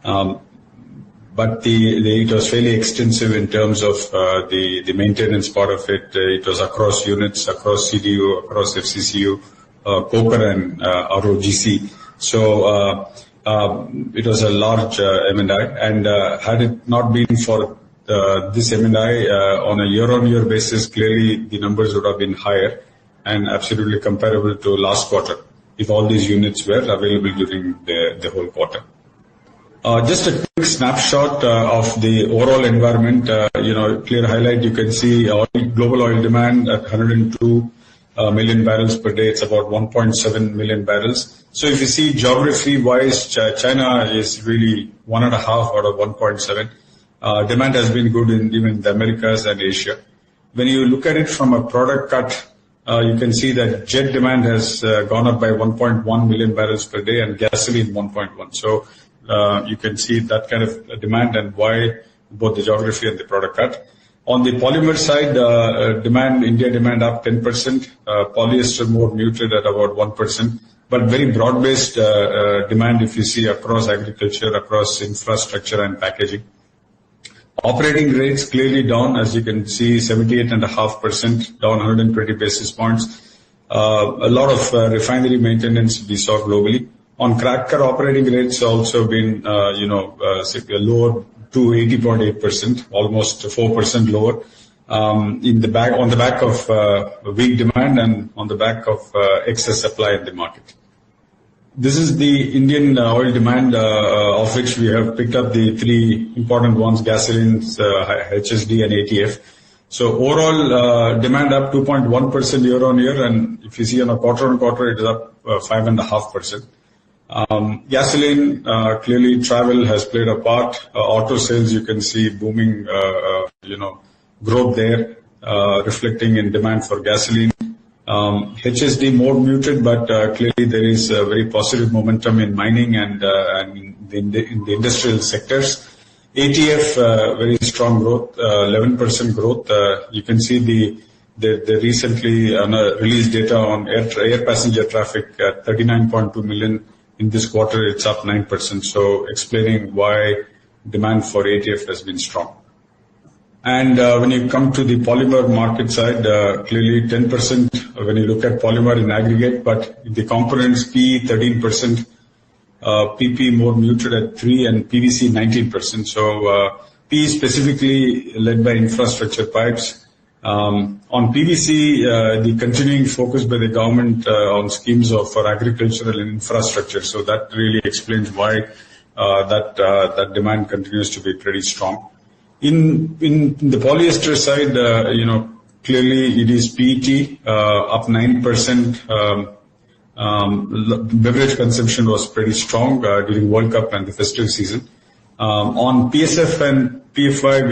But it was fairly extensive in terms of the maintenance part of it. It was across units, across CDU, across FCCU, coker and ROGC. So it was a large M&I, and had it not been for this M&I on a year-on-year basis, clearly the numbers would have been higher and absolutely comparable to last quarter if all these units were available during the whole quarter. Just a quick snapshot of the overall environment. Clear highlight, you can see global oil demand at 102 million barrels per day. It's about 1.7 million barrels. So if you see geography-wise, China is really 1.5 out of 1.7. Demand has been good in even the Americas and Asia. When you look at it from a product cut, you can see that jet demand has gone up by 1.1 million barrels per day and gasoline 1.1. So you can see that kind of demand and why both the geography and the product cut. On the polymer side, India demand up 10%, polyester more muted at about 1%, but very broad-based demand if you see across agriculture, across infrastructure and packaging. Operating rates clearly down, as you can see, 78.5%, down 120 basis points. A lot of refinery maintenance we saw globally. On cracker operating rates also been, lower to 80.8%, almost 4% lower, on the back of weak demand and on the back of excess supply in the market. This is the Indian oil demand, of which we have picked up the three important ones: gasoline, HSD, and ATF. So overall demand up 2.1% year on year, and if you see on a quarter on quarter, it is up 5.5%. Gasoline, clearly travel has played a part. Auto sales, you can see booming, growth there, reflecting in demand for gasoline. HSD more muted, but clearly there is a very positive momentum in mining and in the industrial sectors. ATF, very strong growth, 11% growth. You can see the recently released data on air passenger traffic at 39.2 million. In this quarter, it's up 9%. So explaining why demand for ATF has been strong. And when you come to the polymer market side, clearly 10% when you look at polymer in aggregate, but the components PE 13%, PP more muted at 3%, and PVC 19%. So PE specifically led by infrastructure pipes. On PVC, the continuing focus by the government on schemes for agricultural and infrastructure. So that really explains why that demand continues to be pretty strong. In the polyester side, clearly it is PET up 9%, Beverage consumption was pretty strong during World Cup and the festive season. On PSF and PFI,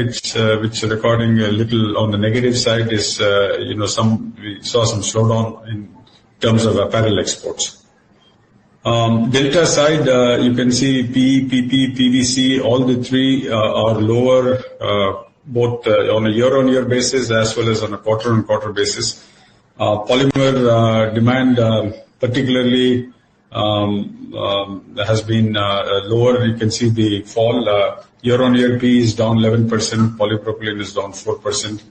which are recording a little on the negative side, is we saw some slowdown in terms of apparel exports. Delta side, you can see PE, PP, PVC, all the three are lower, both on a year-on-year basis as well as on a quarter-on-quarter basis. Polymer demand, particularly, has been lower. You can see the fall. Year-on-year PE is down 11%, polypropylene is down 4%.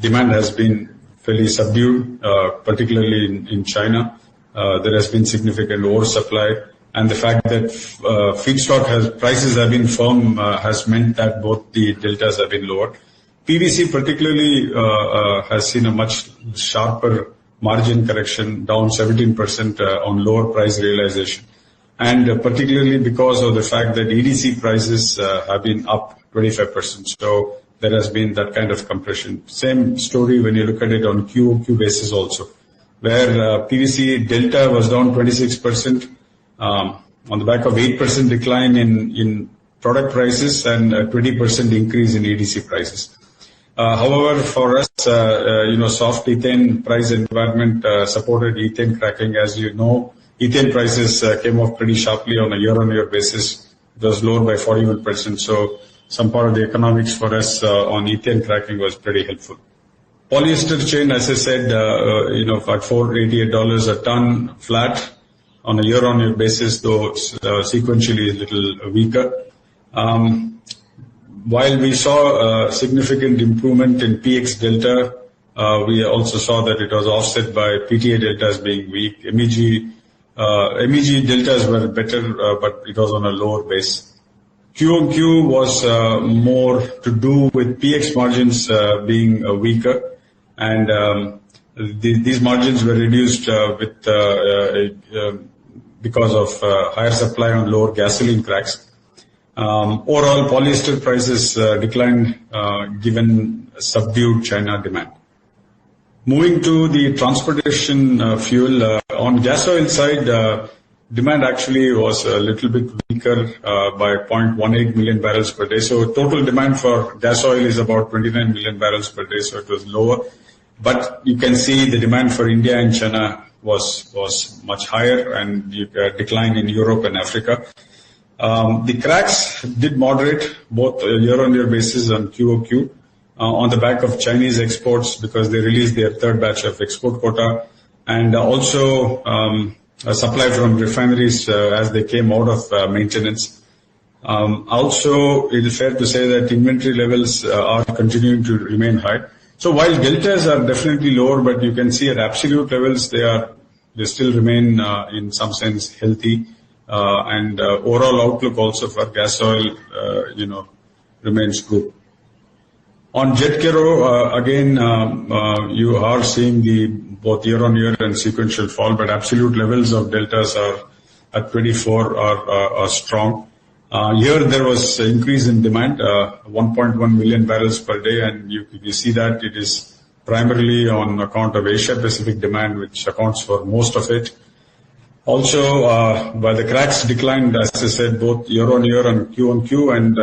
Demand has been fairly subdued, particularly in China. There has been significant oversupply, and the fact that feedstock prices have been firm has meant that both the deltas have been lower. PVC particularly has seen a much sharper margin correction, down 17% on lower price realization, and particularly because of the fact that EDC prices have been up 25%. So there has been that kind of compression. Same story when you look at it on QOQ basis also, where PVC delta was down 26% on the back of 8% decline in product prices and a 20% increase in EDC prices. However, for us, soft ethane price environment supported ethane cracking. As you know, ethane prices came off pretty sharply on a year-on-year basis. It was lower by 41%. So some part of the economics for us on ethane cracking was pretty helpful. Polyester chain, as I said, at $488 a ton, flat on a year-on-year basis, though sequentially a little weaker. While we saw a significant improvement in PX delta, we also saw that it was offset by PTA deltas being weak. MEG deltas were better, but it was on a lower base. QOQ was more to do with PX margins being weaker, and these margins were reduced because of higher supply on lower gasoline cracks. Overall, polyester prices declined given subdued China demand. Moving to the transportation fuel, on gas oil side, demand actually was a little bit weaker by 0.18 million barrels per day. So total demand for gas oil is about 29 million barrels per day, so it was lower. But you can see the demand for India and China was much higher, and decline in Europe and Africa. The cracks did moderate both year-on-year basis and QOQ on the back of Chinese exports because they released their third batch of export quota, and also a supply from refineries as they came out of maintenance. Also, it is fair to say that inventory levels are continuing to remain high. So while deltas are definitely lower, but you can see at absolute levels they still remain in some sense healthy. And overall outlook also for gas oil, remains good. On jet kero, again, you are seeing both year-on-year and sequential fall, but absolute levels of deltas are at 24 are strong. Here there was an increase in demand, 1.1 million barrels per day, and you see that it is primarily on account of Asia Pacific demand, which accounts for most of it. Also, while the cracks declined, as I said, both year-on-year and QOQ, and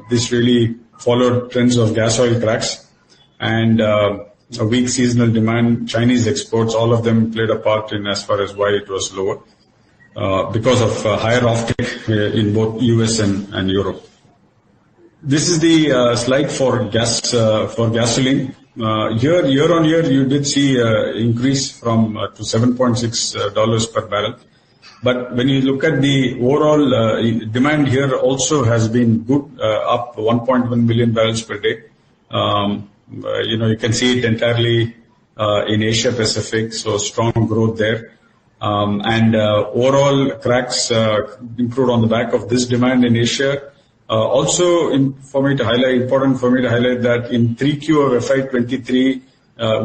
this really followed trends of gas oil cracks and a weak seasonal demand, Chinese exports, all of them played a part in as far as why it was lower because of higher offtake in both US and Europe. This is the slide for gasoline. Here, year-on-year, you did see increase from to $7.6 per barrel. But when you look at the overall demand here also has been good, up 1.1 million barrels per day. You can see it entirely in Asia Pacific, so strong growth there. And overall cracks improved on the back of this demand in Asia. Also, important for me to highlight that in 3Q of FY23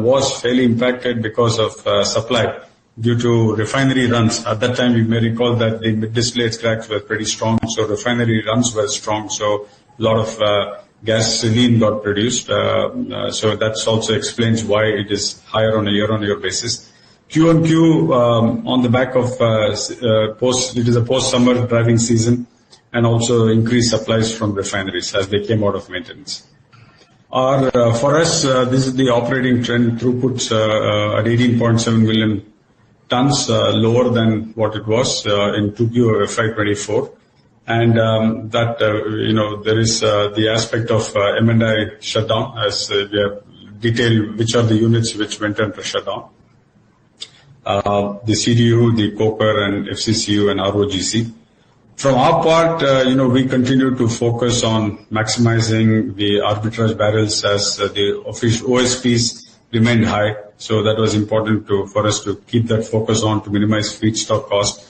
was fairly impacted because of supply due to refinery runs. At that time, you may recall that the mid-distillate cracks were pretty strong, so refinery runs were strong, so a lot of gasoline got produced. So that also explains why it is higher on a year-on-year basis. Q-on-Q, on the back of it is a post-summer driving season, and also increased supplies from refineries as they came out of maintenance. For us, this is the operating trend. Throughputs at 18.7 million tons, lower than what it was in 2Q of FY24. And there is the aspect of M&I shutdown, as we have detailed which are the units which went under shutdown. The CDU, the coker, and FCCU and ROGC. From our part, we continue to focus on maximizing the arbitrage barrels as the official OSPs remained high. So that was important for us to keep that focus on to minimize feedstock cost.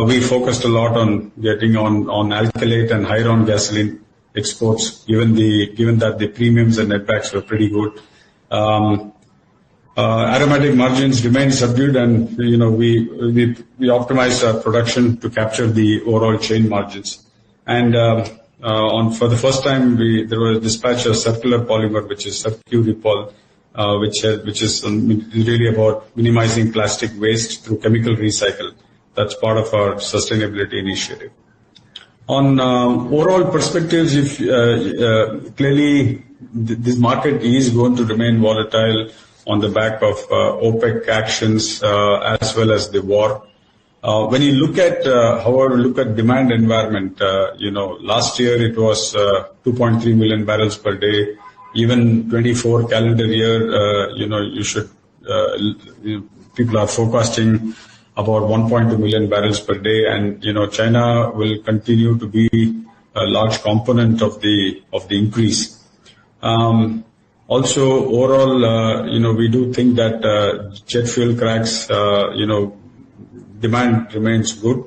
We focused a lot on getting on alkylate and higher-on gasoline exports, given that the premiums and netbacks were pretty good. Aromatic margins remained subdued, and we optimized our production to capture the overall chain margins. And for the first time, there was a dispatch of circular polymer, which is Sub-Q-Repol, which is really about minimizing plastic waste through chemical recycle. That's part of our sustainability initiative. On overall perspectives, clearly this market is going to remain volatile on the back of OPEC actions as well as the war. When you look at demand environment, last year it was 2.3 million barrels per day. Even 24 calendar year, people are forecasting about 1.2 million barrels per day, and China will continue to be a large component of the increase. Also, overall, we do think that jet fuel cracks, demand remains good.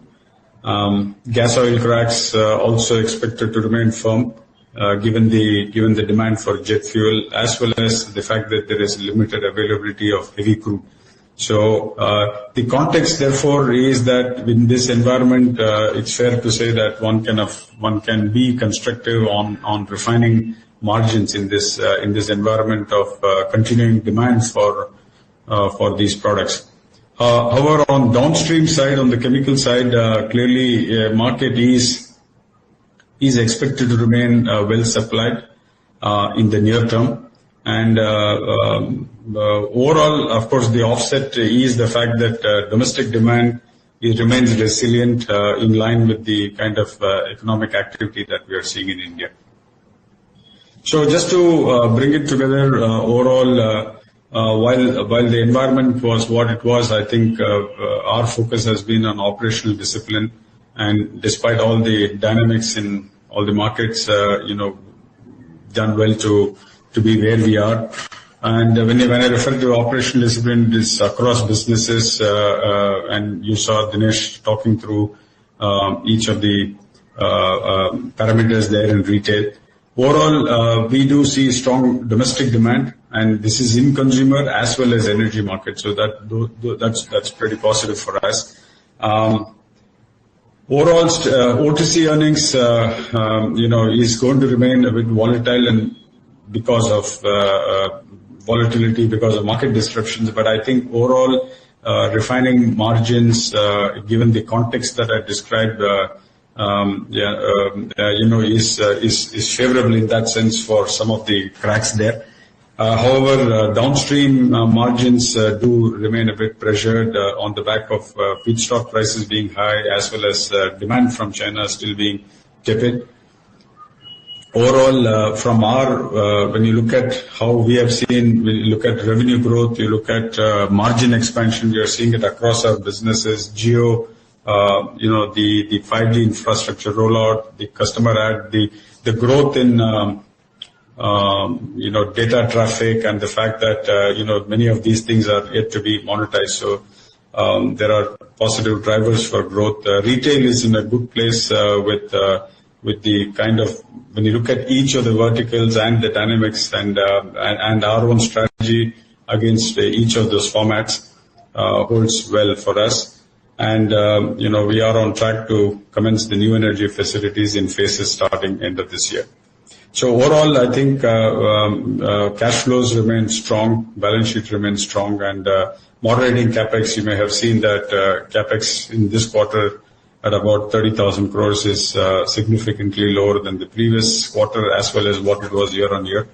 Gas oil cracks also expected to remain firm, given the demand for jet fuel, as well as the fact that there is limited availability of heavy crude. So the context, therefore, is that in this environment, it's fair to say that one can be constructive on refining margins in this environment of continuing demand for these products. However, on downstream side, on the chemical side, clearly market is expected to remain well supplied in the near term. And overall, of course, the offset is the fact that domestic demand remains resilient in line with the kind of economic activity that we are seeing in India. So just to bring it together, overall, while the environment was what it was, I think our focus has been on operational discipline. And despite all the dynamics in all the markets, done well to be where we are. And when I refer to operational discipline, it's across businesses, and you saw Dinesh talking through each of the parameters there in retail. Overall, we do see strong domestic demand, and this is in consumer as well as energy market. So that's pretty positive for us. Overall, OTC earnings, is going to remain a bit volatile, and because of volatility, because of market disruptions. But I think overall, refining margins, given the context that I described, is favorable in that sense for some of the cracks there. However, downstream margins do remain a bit pressured on the back of feedstock prices being high, as well as demand from China still being tepid. Overall, from when you look at how we have seen, when you look at revenue growth, you look at margin expansion, we are seeing it across our businesses. Geo, the 5G infrastructure rollout, the customer add, the growth in data traffic, and the fact that many of these things are yet to be monetized. So there are positive drivers for growth. Retail is in a good place with the kind of, when you look at each of the verticals and the dynamics and our own strategy against each of those formats holds well for us. And we are on track to commence the new energy facilities in phases starting end of this year. So overall, I think cash flows remain strong, balance sheet remains strong, and moderating capex. You may have seen that capex in this quarter at about 30,000 crores is significantly lower than the previous quarter as well as what it was year on year.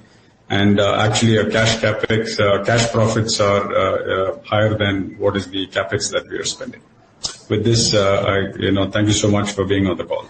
And actually, cash capex, cash profits are higher than what is the capex that we are spending. With this, thank you so much for being on the call.